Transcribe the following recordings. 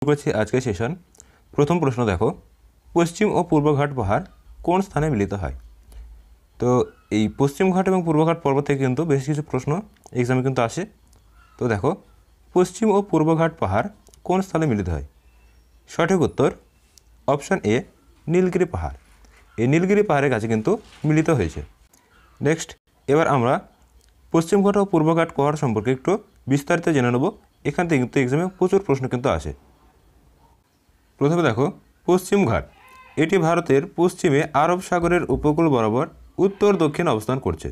করছি আজকের সেশন। প্রথম প্রশ্ন দেখো, পশ্চিম ও পূর্বঘাট পাহাড় কোন স্থানে মিলিত হয়? তো এই পশ্চিমঘাট এবং পূর্বঘাট পর্বত থেকে কিন্তু বেশ কিছু প্রশ্ন এক্সামে কিন্তু আসে। তো দেখো, পশ্চিম ও পূর্বঘাট পাহাড় কোন স্থানে মিলিত হয়? সঠিক উত্তর অপশান এ, নীলগিরি পাহাড়। এই নীলগিরি পাহাড়ের কাছে কিন্তু মিলিত হয়েছে। নেক্সট, এবার আমরা পশ্চিমঘাট ও পূর্বঘাট পাহাড় সম্পর্কে একটু বিস্তারিত জেনে নেব। এখান থেকে কিন্তু এক্সামে প্রচুর প্রশ্ন কিন্তু আসে। প্রথমে দেখো, পশ্চিমঘাট এটি ভারতের পশ্চিমে আরব সাগরের উপকূল বরাবর উত্তর দক্ষিণ অবস্থান করছে।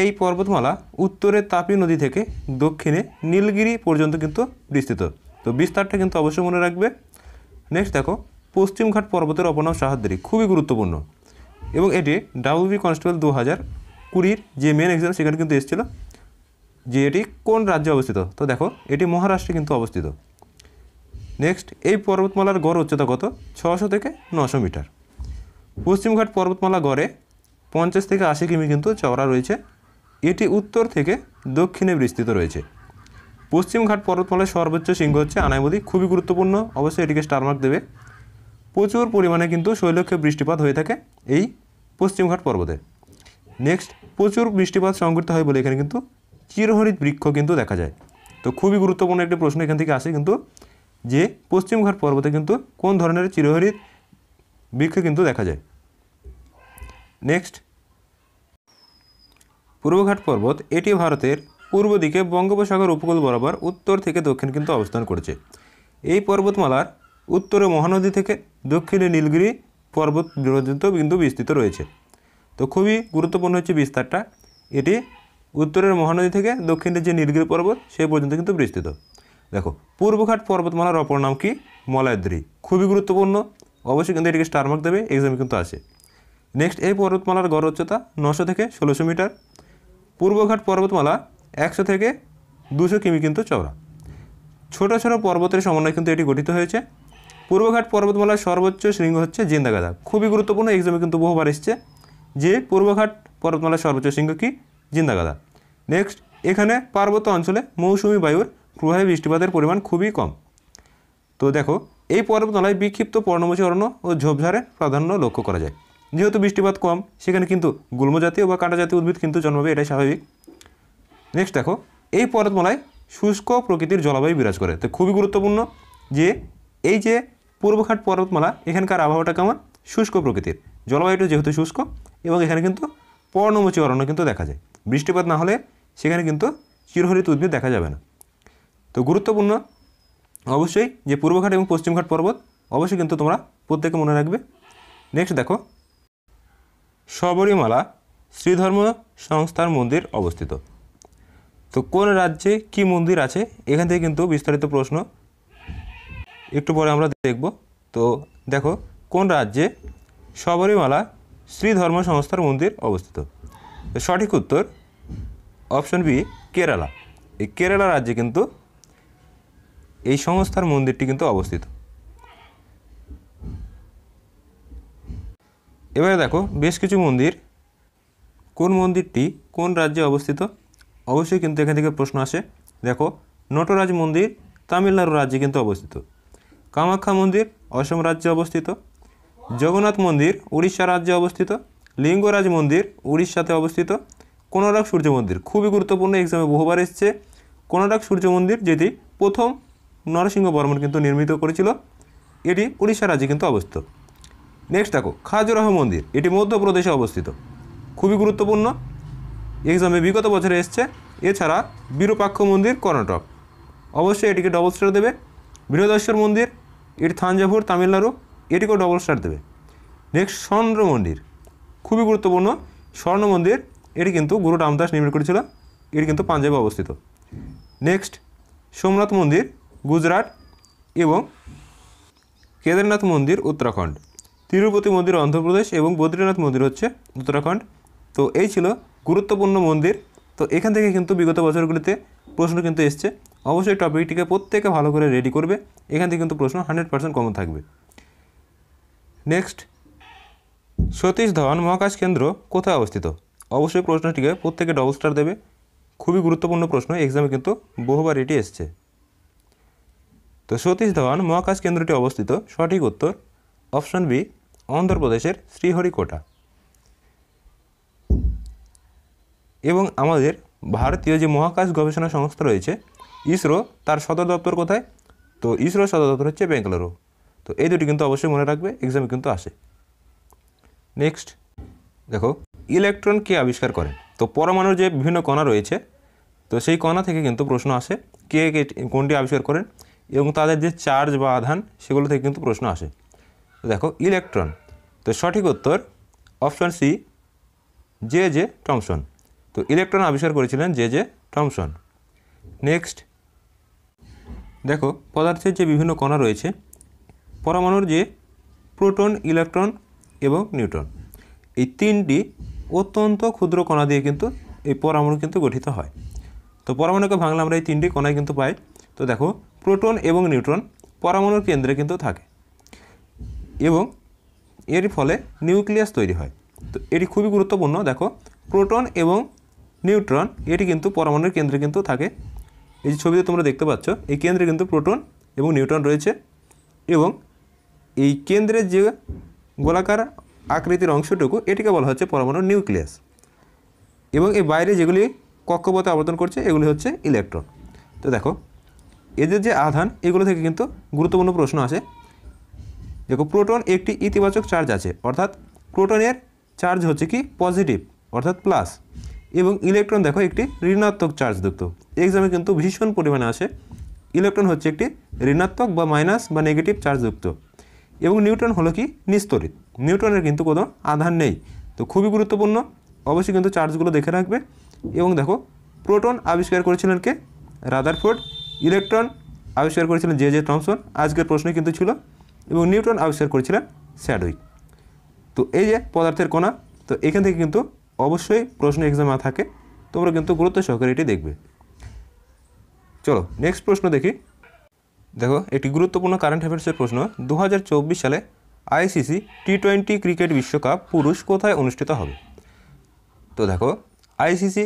এই পর্বতমালা উত্তরে তাপি নদী থেকে দক্ষিণে নীলগিরি পর্যন্ত কিন্তু বিস্তৃত। তো বিস্তারটা কিন্তু অবশ্যই মনে রাখবে। নেক্সট দেখো, পশ্চিমঘাট পর্বতের অপনাম সাহায্যী খুবই গুরুত্বপূর্ণ এবং এটি WB কনস্টেবল 2020 যে মেন এক্সাম সেখানে কিন্তু এসেছিল যে এটি কোন রাজ্যে অবস্থিত। তো দেখো, এটি মহারাষ্ট্রে কিন্তু অবস্থিত। নেক্সট, এই পর্বতমালার গড় উচ্চতা কত? 600 থেকে 900 মিটার। পশ্চিমঘাট পর্বতমালা গড়ে 50 থেকে 80 কিমি কিন্তু চওড়া রয়েছে। এটি উত্তর থেকে দক্ষিণে বিস্তৃত রয়েছে। পশ্চিমঘাট পর্বতমালার সর্বোচ্চ শৃঙ্গ হচ্ছে আনাইমুদি, খুবই গুরুত্বপূর্ণ, অবশ্যই এটিকে স্টার মার্ক দেবে। প্রচুর পরিমাণে কিন্তু শৈলক্ষে বৃষ্টিপাত হয়ে থাকে এই পশ্চিমঘাট পর্বতে। নেক্সট, প্রচুর বৃষ্টিপাত সংঘটিত হয় বলে এখানে কিন্তু চিরহরিৎ বৃক্ষ কিন্তু দেখা যায়। তো খুবই গুরুত্বপূর্ণ একটি প্রশ্ন এখান থেকে আসে কিন্তু, যে পশ্চিমঘাট পর্বতে কিন্তু কোন ধরনের চিরহরিৎ বৃক্ষ কিন্তু দেখা যায়। নেক্সট, পূর্বঘাট পর্বত এটি ভারতের পূর্ব দিকে বঙ্গোপসাগর উপকূল বরাবর উত্তর থেকে দক্ষিণ কিন্তু অবস্থান করেছে। এই পর্বতমালার উত্তরে মহানদী থেকে দক্ষিণে নীলগিরি পর্বত পর্যন্ত কিন্তু বিস্তৃত রয়েছে। তো খুবই গুরুত্বপূর্ণ হচ্ছে বিস্তারটা। এটি উত্তরের মহানদী থেকে দক্ষিণের যে নীলগিরি পর্বত সেই পর্যন্ত কিন্তু বিস্তৃত। দেখো, পূর্বঘাট পর্বতমালার অপর নাম কি? মলয়দ্রী, খুবই গুরুত্বপূর্ণ, অবশ্যই কিন্তু এটিকে স্টার মার্ক দেবে, এক্সামে কিন্তু আসে। নেক্সট, এই পর্বতমালার গড় উচ্চতা 900 থেকে 1600 মিটার। পূর্বঘাট পর্বতমালা 100 থেকে 200 কিমি কিন্তু চওড়া। ছোট ছোট পর্বতের সমন্বয়ে কিন্তু এটি গঠিত হয়েছে। পূর্বঘাট পর্বতমালার সর্বোচ্চ শৃঙ্গ হচ্ছে জিন্দাগাদা, খুবই গুরুত্বপূর্ণ, এক্সামে কিন্তু বহুবার এসছে যে পূর্বঘাট পর্বতমালার সর্বোচ্চ শৃঙ্গ কি? জিন্দাগাদা। নেক্সট, এখানে পার্বত্য অঞ্চলে মৌসুমি বায়ুর প্রবাহে বৃষ্টিপাতের পরিমাণ খুবই কম। তো দেখো, এই পর্বতমালায় বিক্ষিপ্ত পর্ণমোচী অরণ্য ও ঝোপঝাড়ের প্রাধান্য লক্ষ্য করা যায়। যেহেতু বৃষ্টিপাত কম, সেখানে কিন্তু গুল্ম জাতীয় বা কাঁটা জাতীয় উদ্ভিদ কিন্তু জন্মাবে, এটাই স্বাভাবিক। নেক্সট দেখো, এই পর্বতমালায় শুষ্ক প্রকৃতির জলবায়ু বিরাজ করে। তো খুবই গুরুত্বপূর্ণ যে এই যে পূর্বঘাট পর্বতমালা, এখানকার আবহাওয়াটা কেমন? শুষ্ক প্রকৃতির, জলবায়ুটা যেহেতু শুষ্ক এবং এখানে কিন্তু পর্ণমোচী অরণ্য কিন্তু দেখা যায়। বৃষ্টিপাত না হলে সেখানে কিন্তু চিরহরিৎ উদ্ভিদ দেখা যাবে না। তো গুরুত্বপূর্ণ অবশ্যই যে পূর্বঘাট এবং পশ্চিমঘাট পর্বত, অবশ্যই কিন্তু তোমরা প্রত্যেকে মনে রাখবে। নেক্সট দেখো, শবরীমালা শ্রীধর্ম সংস্থার মন্দির অবস্থিত। তো কোন রাজ্যে কি মন্দির আছে, এখান থেকে কিন্তু বিস্তারিত প্রশ্ন একটু পরে আমরা দেখব। তো দেখো, কোন রাজ্যে শবরীমালা শ্রীধর্ম সংস্থার মন্দির অবস্থিত? তো সঠিক উত্তর অপশন বি, কেরালা। এই কেরালা রাজ্যে কিন্তু এই সংস্থার মন্দিরটি কিন্তু অবস্থিত। এবারে দেখো, বেশ কিছু মন্দির, কোন মন্দিরটি কোন রাজ্যে অবস্থিত, অবশ্যই কিন্তু এখান থেকে প্রশ্ন আসে। দেখো, নটরাজ মন্দির তামিলনাড়ু রাজ্যে কিন্তু অবস্থিত। কামাখ্যা মন্দির অসম রাজ্যে অবস্থিত। জগন্নাথ মন্দির উড়িষ্যা রাজ্যে অবস্থিত। লিঙ্গরাজ মন্দির উড়িষ্যাতে অবস্থিত। কোনারক সূর্য মন্দির, খুবই গুরুত্বপূর্ণ, এক্সামে বহুবার এসছে। কোনারক সূর্য মন্দির যেটি প্রথম নরসিংহ বর্মন কিন্তু নির্মিত করেছিল, এটি উড়িষ্যা রাজ্যে কিন্তু অবস্থিত। নেক্সট দেখো, খাজুরাহ মন্দির, এটি মধ্যপ্রদেশে অবস্থিত, খুবই গুরুত্বপূর্ণ, এক্সামে বিগত বছরে এসছে। এছাড়া বিরূপাক্ষ মন্দির কর্ণাটক, অবশ্যই এটিকে ডবল স্টার দেবে। বৃহদেশ্বর মন্দির, এটি থাঞ্জাভুর তামিলনাড়ু, এটিকেও ডবল স্টার দেবে। নেক্সট, স্বর্ণ মন্দির, খুবই গুরুত্বপূর্ণ, স্বর্ণ মন্দির, এটি কিন্তু গুরু রামদাস নির্মাণ করেছিল, এটি কিন্তু পাঞ্জাবে অবস্থিত। নেক্সট, সোমনাথ মন্দির গুজরাট এবং কেদারনাথ মন্দির উত্তরাখণ্ড। তিরুপতি মন্দির অন্ধ্রপ্রদেশ এবং বদ্রীনাথ মন্দির হচ্ছে উত্তরাখণ্ড। তো এই ছিল গুরুত্বপূর্ণ মন্দির। তো এখান থেকে কিন্তু বিগত বছরগুলিতে প্রশ্ন কিন্তু এসছে, অবশ্যই টপিকটিকে প্রত্যেকে ভালো করে রেডি করবে, এখান থেকে কিন্তু প্রশ্ন 100% কমন থাকবে। নেক্সট, সতীশ ধাওয়ান মহাকাশ কেন্দ্র কোথায় অবস্থিত? অবশ্যই প্রশ্নটিকে প্রত্যেকে ডবল স্টার দেবে, খুবই গুরুত্বপূর্ণ প্রশ্ন, এক্সামে কিন্তু বহুবার এটি এসছে। তো সতীশ ধাওয়ান মহাকাশ কেন্দ্রটি অবস্থিত, সঠিক উত্তর অপশন বি অন্ধ্রপ্রদেশের শ্রীহরিকোটা। এবং আমাদের ভারতীয় যে মহাকাশ গবেষণা সংস্থা রয়েছে ইসরো, তার সদর দপ্তর কোথায়? তো ইসরোর সদর দপ্তর হচ্ছে বেঙ্গালুরু। তো এই দুটি কিন্তু অবশ্যই মনে রাখবে, এক্সামে কিন্তু আসে। নেক্সট দেখো, ইলেকট্রন কে আবিষ্কার করেন? তো পরমাণুর যে বিভিন্ন কণা রয়েছে, তো সেই কণা থেকে কিন্তু প্রশ্ন আসে কে কোনটি আবিষ্কার করেন এবং তাদের যে চার্জ বা আধান সেগুলো থেকে কিন্তু প্রশ্ন আসে। তো দেখো ইলেকট্রন, তো সঠিক উত্তর অপশন সি জে টমসন। তো ইলেকট্রন আবিষ্কার করেছিলেন জে টমসন। নেক্সট দেখো, পদার্থের যে বিভিন্ন কণা রয়েছে, পরমাণুর যে প্রোটন, ইলেকট্রন এবং নিউট্রন, এই তিনটি অত্যন্ত ক্ষুদ্র কণা দিয়ে কিন্তু এই পরমাণু কিন্তু গঠিত হয়। তো পরমাণুকে ভাঙলে আমরা এই তিনটি কণায় কিন্তু পাই। তো দেখো প্রোটন এবং নিউট্রন পরমাণুর কেন্দ্রে কিন্তু থাকে এবং এর ফলে নিউক্লিয়াস তৈরি হয়। তো এটি খুবই গুরুত্বপূর্ণ। দেখো প্রোটন এবং নিউট্রন এটি কিন্তু পরমাণুর কেন্দ্রে কিন্তু থাকে। এই যে ছবিতে তোমরা দেখতে পাচ্ছ, এই কেন্দ্রে কিন্তু প্রোটন এবং নিউট্রন রয়েছে এবং এই কেন্দ্রের যে গোলাকার আকৃতির অংশটুকু এটিকে বলা হচ্ছে পরমাণুর নিউক্লিয়াস। এবং এই বাইরে যেগুলি কক্ষপথে আবর্তন করছে এগুলি হচ্ছে ইলেকট্রন। তো দেখো এদের যে আধান, এগুলো থেকে কিন্তু গুরুত্বপূর্ণ প্রশ্ন আসে। দেখো প্রোটন একটি ইতিবাচক চার্জ আছে, অর্থাৎ প্রোটনের চার্জ হচ্ছে কি পজিটিভ অর্থাৎ প্লাস, এবং ইলেকট্রন দেখো একটি ঋণাত্মক চার্জযুক্ত। এক্সামে কিন্তু ভীষণ পরিমাণে আসে। ইলেকট্রন হচ্ছে একটি ঋণাত্মক বা মাইনাস বা নেগেটিভ চার্জযুক্ত এবং নিউট্রন হলো কি নিস্তরিত। নিউট্রনের কিন্তু কোনো আধান নেই। তো খুবই গুরুত্বপূর্ণ, অবশ্যই কিন্তু চার্জগুলো দেখে রাখবে। এবং দেখো প্রোটন আবিষ্কার করেছিলেন কে? রাদারফোর্ড। ইলেকট্রন আবিষ্কার করেছিলেন জে টমসন, আজকের প্রশ্নে কিন্তু ছিল। এবং নিউট্রন আবিষ্কার করেছিলেন স্যাডউইক। তো এই যে পদার্থের কণা, তো এখান থেকে কিন্তু অবশ্যই প্রশ্ন এক্সামে থাকে, তোমরা কিন্তু গুরুত্ব সহকারে এটি দেখবে। চলো নেক্সট প্রশ্ন দেখি। দেখো একটি গুরুত্বপূর্ণ কারেন্ট অ্যাফেয়ার্সের প্রশ্ন, 2024 সালে আইসিসি টি20 ক্রিকেট বিশ্বকাপ পুরুষ কোথায় অনুষ্ঠিত হবে? তো দেখো আইসিসি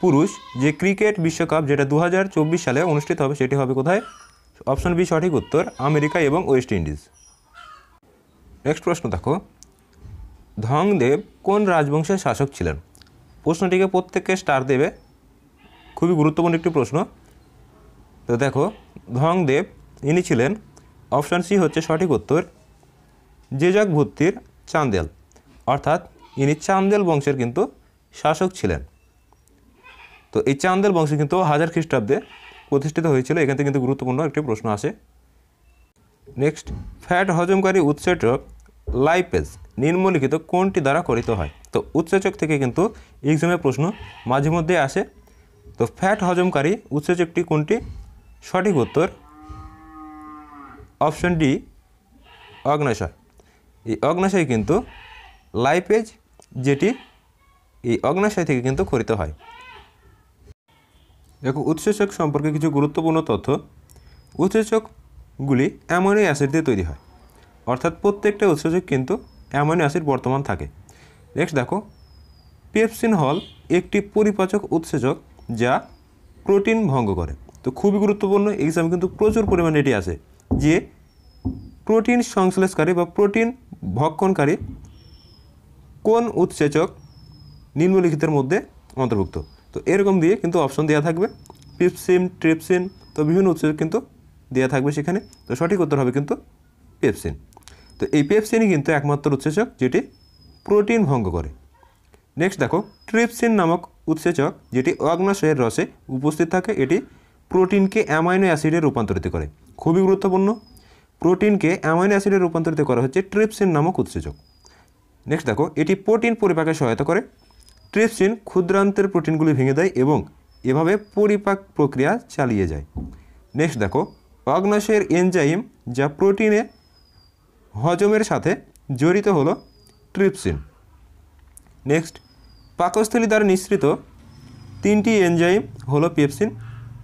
পুরুষ যে ক্রিকেট বিশ্বকাপ যেটা 2024 সালে অনুষ্ঠিত হবে সেটি হবে কোথায়? অপশন বি সঠিক উত্তর আমেরিকা এবং ওয়েস্ট ইন্ডিজ। নেক্সট প্রশ্ন দেখো, ধংদেব কোন রাজবংশের শাসক ছিলেন? প্রশ্নটিকে প্রত্যেককে স্টার দেবে, খুবই গুরুত্বপূর্ণ একটি প্রশ্ন। তো দেখো ধংদেব ইনি ছিলেন, অপশান সি হচ্ছে সঠিক উত্তর জেজক ভূত্তির চান্দেল, অর্থাৎ ইনি চান্দেল বংশের কিন্তু শাসক ছিলেন। তো এই চান্দেল বংশ কিন্তু 1000 খ্রিস্টাব্দে প্রতিষ্ঠিত হয়েছিল। এখান থেকে কিন্তু গুরুত্বপূর্ণ একটি প্রশ্ন আসে। নেক্সট, ফ্যাট হজমকারী উৎসেচক লাইপেজ নিম্নলিখিত কোনটি দ্বারা গঠিত হয়? তো উৎসেচক থেকে কিন্তু এক্সামে প্রশ্ন মাঝে মধ্যে আসে। তো ফ্যাট হজমকারী উৎসেচকটি কোনটি? সঠিক উত্তর অপশন ডি অগ্নাশয়। এই অগ্নাশয় কিন্তু লাইপেজ, যেটি এই অগ্নাশয় থেকে কিন্তু গঠিত হয়। দেখো উৎসেচক সম্পর্কে কিছু গুরুত্বপূর্ণ তথ্য। উৎসেচকগুলি অ্যামিনো অ্যাসিড দিয়ে তৈরি হয়, অর্থাৎ প্রত্যেকটা উৎসেচক কিন্তু অ্যামিনো অ্যাসিড বর্তমান থাকে। নেক্সট দেখো, পেপসিন হল একটি পরিপাচক উৎসেচক যা প্রোটিন ভঙ্গ করে। তো খুবই গুরুত্বপূর্ণ, এক্সামে কিন্তু প্রচুর পরিমাণে এটি আসে যে প্রোটিন সংশ্লেষকারী বা প্রোটিন ভক্ষণকারী কোন উৎসেচক নিম্নলিখিতের মধ্যে অন্তর্ভুক্ত। তো এরকম দিয়ে কিন্তু অপশন দেওয়া থাকবে, পেপসিন, ট্রিপসিন, তো বিভিন্ন উৎসেচক কিন্তু দেওয়া থাকবে সেখানে। তো সঠিক উত্তর হবে কিন্তু পেপসিন। তো এই পেপসিনই কিন্তু একমাত্র উৎসেচক যেটি প্রোটিন ভঙ্গ করে। নেক্সট দেখো, ট্রিপসিন নামক উৎসেচক যেটি অগ্নাশয়ের রসে উপস্থিত থাকে, এটি প্রোটিনকে অ্যামাইনো অ্যাসিডে রূপান্তরিত করে। খুবই গুরুত্বপূর্ণ, প্রোটিনকে অ্যামাইনো অ্যাসিডে রূপান্তরিত করা হচ্ছে ট্রিপসিন নামক উৎসেচক। নেক্সট দেখো, এটি প্রোটিন পরিপাকে সহায়তা করে। ট্রিপসিন ক্ষুদ্রান্তের প্রোটিনগুলি ভেঙে দেয় এবং এভাবে পরিপাক প্রক্রিয়া চালিয়ে যায়। নেক্সট দেখো, অগ্নাশয়ের এনজাইম যা প্রোটিনে হজমের সাথে জড়িত হলো ট্রিপসিন। নেক্সট, পাকস্থলী দ্বারা নিঃসৃত 3টি এনজাইম হলো পেপসিন,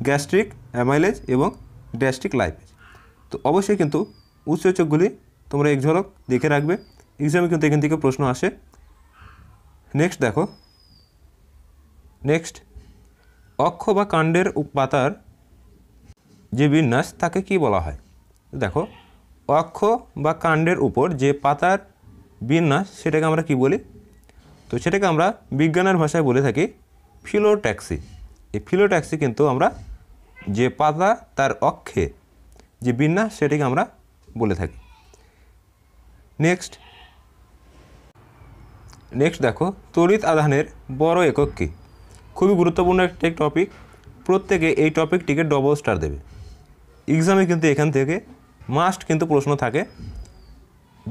গ্যাস্ট্রিক অ্যামাইলেজ এবং গ্যাস্ট্রিক লাইপেজ। তো অবশ্যই কিন্তু উৎসেচকগুলি তোমরা এক ঝলক দেখে রাখবে, এক্সামে কিন্তু এখান থেকে প্রশ্ন আসে। নেক্সট দেখো, নেক্সট অক্ষ বা কাণ্ডের পাতার যে বিন্যাস তাকে কি বলা হয়? দেখো, অক্ষ বা কাণ্ডের উপর যে পাতার বিন্যাস সেটাকে আমরা কি বলি? তো সেটাকে আমরা বিজ্ঞানের ভাষায় বলে থাকি ফিলোট্যাক্সি। এই ফিলোট্যাক্সি কিন্তু আমরা যে পাতা তার অক্ষে যে বিন্যাস সেটাকে আমরা বলে থাকি। নেক্সট দেখো, তড়িৎ আধানের বড় একক কী? খুবই গুরুত্বপূর্ণ একটি টপিক, প্রত্যেকে এই টপিকটিকে ডবল স্টার দেবে। এক্সামে কিন্তু এখান থেকে মাস্ট কিন্তু প্রশ্ন থাকে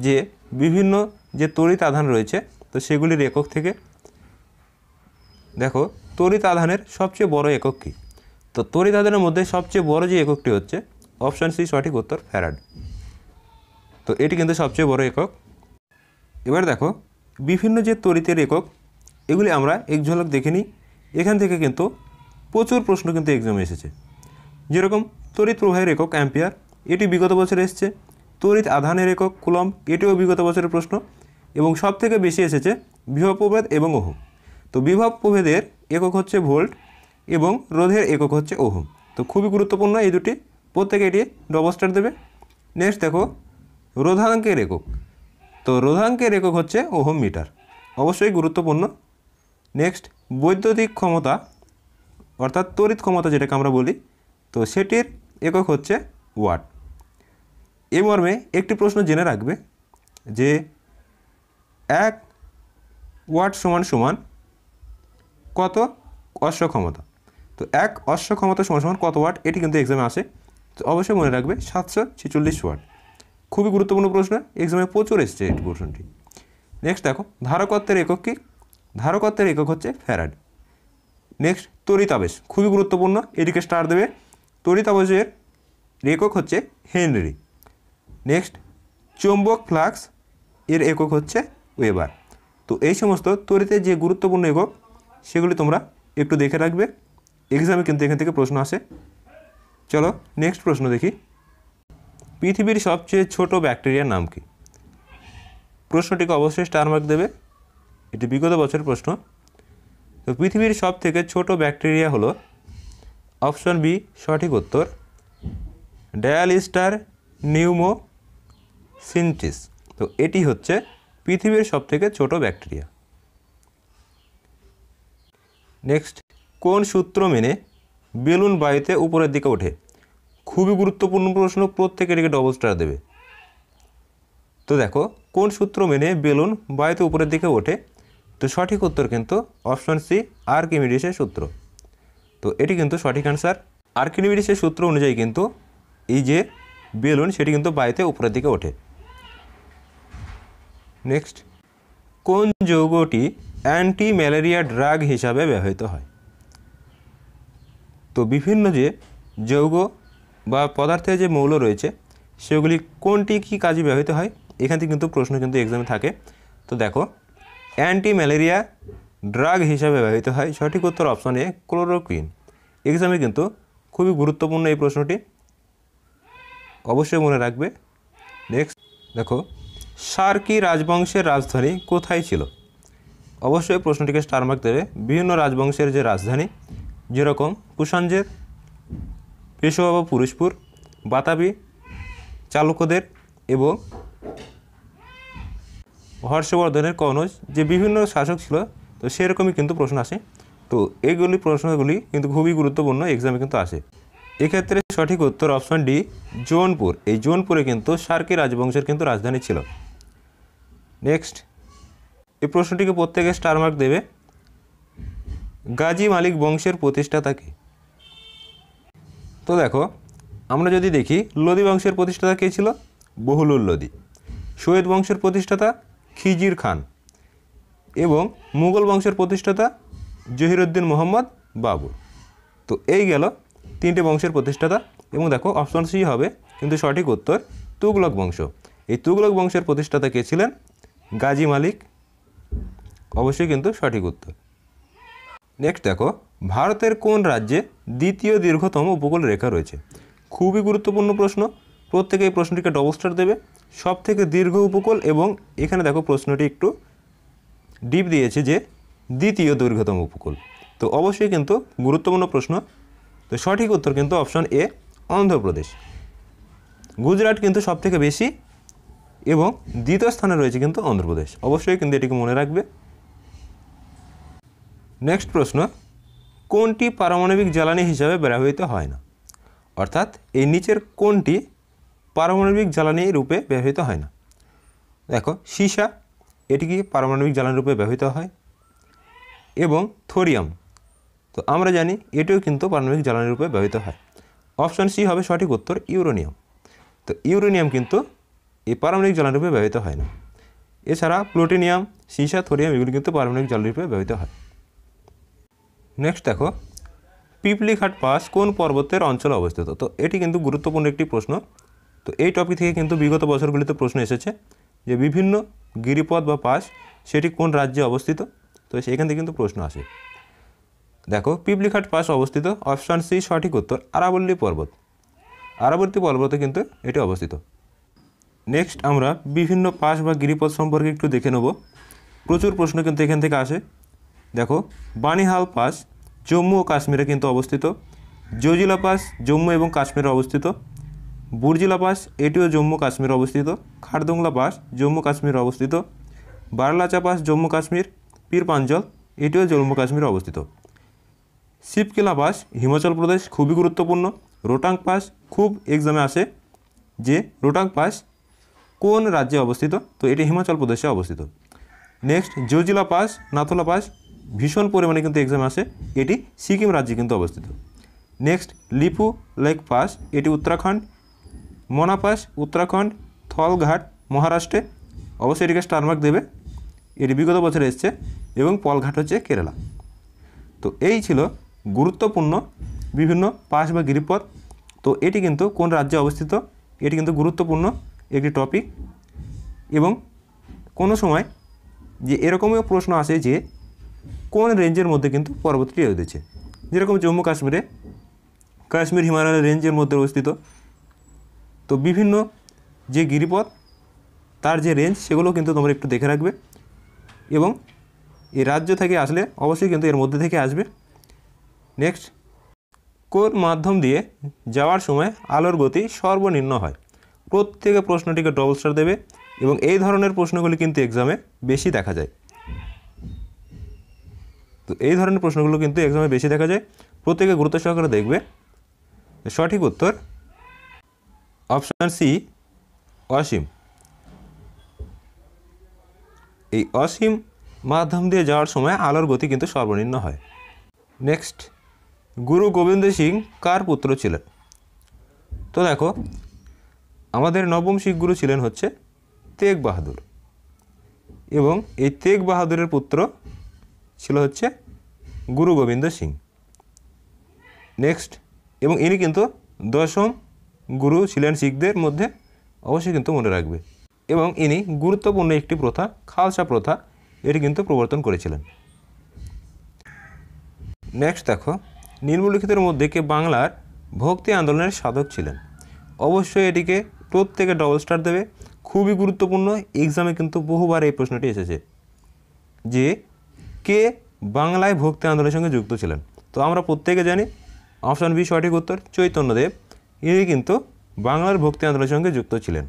যে বিভিন্ন যে তড়িৎ আধান রয়েছে তো সেগুলির একক থেকে। দেখো, তড়িৎ আধানের সবচেয়ে বড় একক কী? তো তড়িৎ আধানের মধ্যে সবচেয়ে বড় যে এককটি হচ্ছে অপশান সি সঠিক উত্তর, ফ্যারাড। তো এটি কিন্তু সবচেয়ে বড় একক। এবার দেখো, বিভিন্ন যে তড়িতের একক এগুলি আমরা এক ঝলক দেখে নিই। এখান থেকে কিন্তু প্রচুর প্রশ্ন কিন্তু এক্সামে এসেছে। যেরকম তড়িৎ প্রবাহের একক অ্যাম্পিয়ার, এটি বিগত বছরে এসেছে। তড়িৎ আধানের একক কুলম্ব, এটিও বিগত বছরের প্রশ্ন। এবং সব থেকে বেশি এসেছে বিভব প্রভেদ এবং ওহম। তো বিভব প্রভেদের একক হচ্ছে ভোল্ট এবং রোধের একক হচ্ছে ওহম। তো খুবই গুরুত্বপূর্ণ এই দুটি, প্রত্যেকে এটি ডবল স্টার দেবে। নেক্সট দেখো, রোধাঙ্কের একক। তো রোধাঙ্কের একক হচ্ছে ওহম মিটার, অবশ্যই গুরুত্বপূর্ণ। নেক্সট, বৈদ্যুতিক ক্ষমতা অর্থাৎ তড়িৎ ক্ষমতা যেটাকে আমরা বলি, তো সেটির একক হচ্ছে ওয়াট। এই মর্মে একটি প্রশ্ন জেনে রাখবে যে 1 ওয়াট সমান সমান কত অশ্ব ক্ষমতা। তো 1 অশ্ব ক্ষমতা সমান সমান কত ওয়াট, এটি কিন্তু এক্সামে আসে। তো অবশ্যই মনে রাখবে 746 ওয়াট। খুবই গুরুত্বপূর্ণ প্রশ্ন, এক্সামে প্রচুর এসেছে এই প্রশ্নটি। নেক্সট দেখো, ধারকত্বের একক কী? ধারকত্বের একক হচ্ছে ফ্যারাড। নেক্সট, তড়িতাবেশ, খুবই গুরুত্বপূর্ণ, এটিকে স্টার দেবে। তড়িতাবেশের একক হচ্ছে হেনরি। নেক্সট, চৌম্বক ফ্লাক্স এর একক হচ্ছে ওয়েবার। তো এই সমস্ত তড়িতের যে গুরুত্বপূর্ণ একক সেগুলি তোমরা একটু দেখে রাখবে, এক্সামে কিন্তু এখান থেকে প্রশ্ন আসে। চলো নেক্সট প্রশ্ন দেখি। পৃথিবীর সবচেয়ে ছোট ব্যাকটেরিয়ার নাম কি? প্রশ্নটিকে অবশ্যই স্টার মার্ক দেবে, এটি বিগত বছরের প্রশ্ন। তো পৃথিবীর সব থেকে ছোট ব্যাকটেরিয়া হলো অপশন বি সঠিক উত্তর, ডায়ালিস্টার নিউমোসিনটিস। তো এটি হচ্ছে পৃথিবীর সব থেকে ছোট ব্যাকটেরিয়া। নেক্সট, কোন সূত্র মেনে বেলুন বায়ুতে উপরের দিকে ওঠে? খুবই গুরুত্বপূর্ণ প্রশ্ন, প্রত্যেকে এটিকে ডবল স্টার দেবে। তো দেখো, কোন সূত্র মেনে বেলুন বায়ুতে উপরের দিকে ওঠে? তো সঠিক উত্তর কিন্তু অপশন সি আর্কিমিডিসের সূত্র। তো এটি কিন্তু সঠিক অ্যান্সার। আর্কিমিডিসের সূত্র অনুযায়ী কিন্তু এই যে বেলুন সেটি কিন্তু বায়ুতে উপরের দিকে ওঠে। নেক্সট, কোন যৌগটি অ্যান্টি ম্যালেরিয়া ড্রাগ হিসাবে ব্যবহৃত হয়? তো বিভিন্ন যে যৌগ বা পদার্থের যে মৌল রয়েছে সেগুলি কোনটি কী কাজে ব্যবহৃত হয়, এখান থেকে কিন্তু প্রশ্ন কিন্তু এক্সামে থাকে। তো দেখো, অ্যান্টি ম্যালেরিয়া ড্রাগ হিসাবে ব্যবহৃত হয়, সঠিক উত্তর অপশন এ ক্লোরোকুইন। এক্সামে কিন্তু খুবই গুরুত্বপূর্ণ এই প্রশ্নটি, অবশ্যই মনে রাখবে। নেক্সট দেখো, সার্কি রাজবংশের রাজধানী কোথায় ছিল? অবশ্যই প্রশ্নটিকে স্টার মার্ক দেবে। বিভিন্ন রাজবংশের যে রাজধানী, যেরকম কুষাণদের, পেশোয়া বা পুরুষপুর, বাতাবি, চালুক্যদের এবং হর্ষবর্ধনের কনৌজ, যে বিভিন্ন শাসক ছিল, তো সেরকমই কিন্তু প্রশ্ন আসে। তো এইগুলি প্রশ্নগুলি কিন্তু খুবই গুরুত্বপূর্ণ, এক্সামে কিন্তু আসে। এক্ষেত্রে সঠিক উত্তর অপশন ডি জৌনপুর। এই জৌনপুরে কিন্তু সার্কি রাজবংশের কিন্তু রাজধানী ছিল। নেক্সট, এই প্রশ্নটিকে প্রত্যেকে স্টার মার্ক দেবে। গাজী মালিক বংশের প্রতিষ্ঠাতা কে? তো দেখো, আমরা যদি দেখি লোদি বংশের প্রতিষ্ঠাতা কে ছিল? বহলুল লোদি। সৈয়দ বংশের প্রতিষ্ঠাতা খিজির খান এবং মুঘল বংশের প্রতিষ্ঠাতা জহিরুদ্দিন মোহাম্মদ বাবর। তো এই গেল তিনটে বংশের প্রতিষ্ঠাতা। এবং দেখো, অপশন সি হবে কিন্তু সঠিক উত্তর তুগলক বংশ। এই তুগলক বংশের প্রতিষ্ঠাতা কে ছিলেন? গাজী মালিক, অবশ্যই কিন্তু সঠিক উত্তর। নেক্সট দেখো, ভারতের কোন রাজ্যে দ্বিতীয় দীর্ঘতম উপকূল রেখা রয়েছে? খুবই গুরুত্বপূর্ণ প্রশ্ন, প্রত্যেকে এই প্রশ্নটিকে ডবল স্টার দেবে। সব থেকে দীর্ঘ উপকূল, এবং এখানে দেখো প্রশ্নটি একটু ডিপ দিয়েছে যে দ্বিতীয় দীর্ঘতম উপকূল। তো অবশ্যই কিন্তু গুরুত্বপূর্ণ প্রশ্ন। তো সঠিক উত্তর কিন্তু অপশন এ অন্ধ্রপ্রদেশ। গুজরাট কিন্তু সবথেকে বেশি এবং দ্বিতীয় স্থানে রয়েছে কিন্তু অন্ধ্রপ্রদেশ। অবশ্যই কিন্তু এটিকে মনে রাখবে। নেক্সট প্রশ্ন, কোনটি পারমাণবিক জ্বালানি হিসাবে ব্যবহৃত হয় না? অর্থাৎ এই নিচের কোনটি পারমাণবিক জ্বালানি রূপে ব্যবহৃত হয় না? দেখো, সীসা এটি কি পারমাণবিক জ্বালানি রূপে ব্যবহৃত হয়, এবং থোরিয়াম, তো আমরা জানি এটিও কিন্তু পারমাণবিক জ্বালানি রূপে ব্যবহৃত হয়। অপশন সি হবে সঠিক উত্তর, ইউরেনিয়াম। তো ইউরেনিয়াম কিন্তু এই পারমাণবিক জ্বালানি রূপে ব্যবহৃত হয় না। এছাড়া প্লুটোনিয়াম, সীসা, থোরিয়াম এগুলি কিন্তু পারমাণবিক জ্বালানি রূপে ব্যবহৃত হয়। নেক্সট দেখো, পিপলিঘাট পাস কোন পর্বতের অঞ্চলে অবস্থিত? তো এটি কিন্তু গুরুত্বপূর্ণ একটি প্রশ্ন। তো এই টপিক থেকে কিন্তু বিগত বছরগুলিতে প্রশ্ন এসেছে যে বিভিন্ন গিরিপথ বা পাস সেটি কোন রাজ্যে অবস্থিত, তো সেখান থেকে কিন্তু প্রশ্ন আসে। দেখো, পিপলিঘাট পাস অবস্থিত, অপশান সি সঠিক উত্তর, আরাবল্লী পর্বত। আরাবল্লী পর্বতে কিন্তু এটি অবস্থিত। নেক্সট আমরা বিভিন্ন পাস বা গিরিপথ সম্পর্কে একটু দেখে নেব। প্রচুর প্রশ্ন কিন্তু এখান থেকে আসে। দেখো, বানিহাল পাস জম্মু ও কাশ্মীরে কিন্তু অবস্থিত। জোজিলা পাস জম্মু এবং কাশ্মীরে অবস্থিত। বুর্জিলা পাস এটিও জম্মু কাশ্মীরে অবস্থিত। খারদুংলা পাস জম্মু কাশ্মীরে অবস্থিত। বারলাচা পাস জম্মু কাশ্মীর। পীর পাঞ্জল এটিও জম্মু কাশ্মীরে অবস্থিত। শিবকিলা পাস হিমাচল প্রদেশ, খুবই গুরুত্বপূর্ণ। রোটাং পাস খুব এক্সামে আসে যে রোটাং পাস কোন রাজ্যে অবস্থিত, তো এটি হিমাচল প্রদেশে অবস্থিত। Next Zojila pass, Nathula pass ভীষণ পরিমাণে কিন্তু এক্সাম আসে, এটি সিকিম রাজ্যে কিন্তু অবস্থিত। নেক্সট লিপু লেক পাস এটি উত্তরাখণ্ড। মনা পাস উত্তরাখণ্ড। থলঘাট মহারাষ্ট্রে, অবশ্যই এটিকে স্টারমার্ক দেবে, এটি বিগত বছরে এসছে। এবং পলঘাট হচ্ছে কেরালা। তো এই ছিল গুরুত্বপূর্ণ বিভিন্ন পাস বা গিরিপথ। তো এটি কিন্তু কোন রাজ্যে অবস্থিত, এটি কিন্তু গুরুত্বপূর্ণ একটি টপিক। এবং কোনো সময় যে এরকমও প্রশ্ন আসে যে কোন রেঞ্জের মধ্যে কিন্তু পর্বতটি রয়েছে, যেরকম জম্মু কাশ্মীরে কাশ্মীর হিমালয় রেঞ্জের মধ্যে অবস্থিত। তো বিভিন্ন যে গিরিপথ তার যে রেঞ্জ সেগুলো কিন্তু তোমরা একটু দেখে রাখবে, এবং এই রাজ্য থেকে আসলে অবশ্যই কিন্তু এর মধ্যে থেকে আসবে। নেক্সট, কোন মাধ্যম দিয়ে যাওয়ার সময় আলোর গতি সর্বনিম্ন হয়? প্রত্যেকে প্রশ্নটিকে ডবল স্টার দেবে, এবং এই ধরনের প্রশ্নগুলি কিন্তু এক্সামে বেশি দেখা যায়। তো এই ধরনের প্রশ্নগুলো কিন্তু এক্সামে বেশি দেখা যায়, প্রত্যেকে গুরুত্ব সহকারে দেখবে। সঠিক উত্তর অপশান সি, অসীম। এই অসীম মাধ্যম দিয়ে যাওয়ার সময় আলোর গতি কিন্তু সর্বনিম্ন হয়। নেক্সট, গুরু গোবিন্দ সিং কার পুত্র ছিলেন? তো দেখো, আমাদের নবম শিখ গুরু ছিলেন হচ্ছে তেগ বাহাদুর, এবং এই তেগ বাহাদুরের পুত্র ছিল হচ্ছে গুরু গোবিন্দ সিং। নেক্সট, এবং ইনি কিন্তু দশম গুরু ছিলেন শিখদের মধ্যে, অবশ্যই কিন্তু মনে রাখবে। এবং ইনি গুরুত্বপূর্ণ একটি প্রথা, খালসা প্রথা, এটি কিন্তু প্রবর্তন করেছিলেন। নেক্সট দেখো, নিম্নলিখিতের মধ্যে কে বাংলার ভক্তি আন্দোলনের সাধক ছিলেন? অবশ্যই এটিকে প্রত্যেকে ডবল স্টার দেবে, খুবই গুরুত্বপূর্ণ। এক্সামে কিন্তু বহুবার এই প্রশ্নটি এসেছে যে কে বাংলায় ভক্তি আন্দোলনের সঙ্গে যুক্ত ছিলেন। তো আমরা প্রত্যেকে জানি অপশান বি সঠিক উত্তর, চৈতন্যদেব। ইনি কিন্তু বাংলার ভক্তি আন্দোলনের সঙ্গে যুক্ত ছিলেন।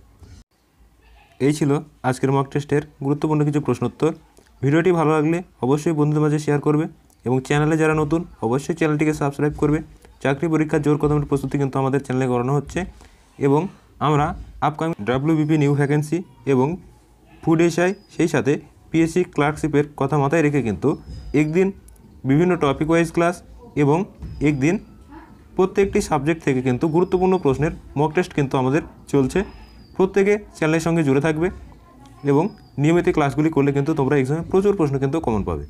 এই ছিল আজকের মক টেস্টের গুরুত্বপূর্ণ কিছু প্রশ্নোত্তর। ভিডিওটি ভালো লাগলে অবশ্যই বন্ধুদের মাঝে শেয়ার করবে, এবং চ্যানেলে যারা নতুন অবশ্যই চ্যানেলটিকে সাবস্ক্রাইব করবে। চাকরি পরীক্ষার জোর কদমের প্রস্তুতি কিন্তু আমাদের চ্যানেলে করানো হচ্ছে, এবং আমরা আপকামিং WBP নিউ ভ্যাকেন্সি এবং ফুড এসআই, সেই সাথে পিএসসি ক্লার্কশিপের কথা মাথায় রেখে কিন্তু একদিন বিভিন্ন টপিক ওয়াইজ ক্লাস এবং একদিন প্রত্যেকটি সাবজেক্ট থেকে কিন্তু গুরুত্বপূর্ণ প্রশ্নের মক টেস্ট কিন্তু আমাদের চলছে। প্রত্যেকে চ্যানেলের সঙ্গে জুড়ে থাকবে, এবং নিয়মিত ক্লাসগুলি করলে কিন্তু তোমরা এক্সামে প্রচুর প্রশ্ন কিন্তু কমন পাবে।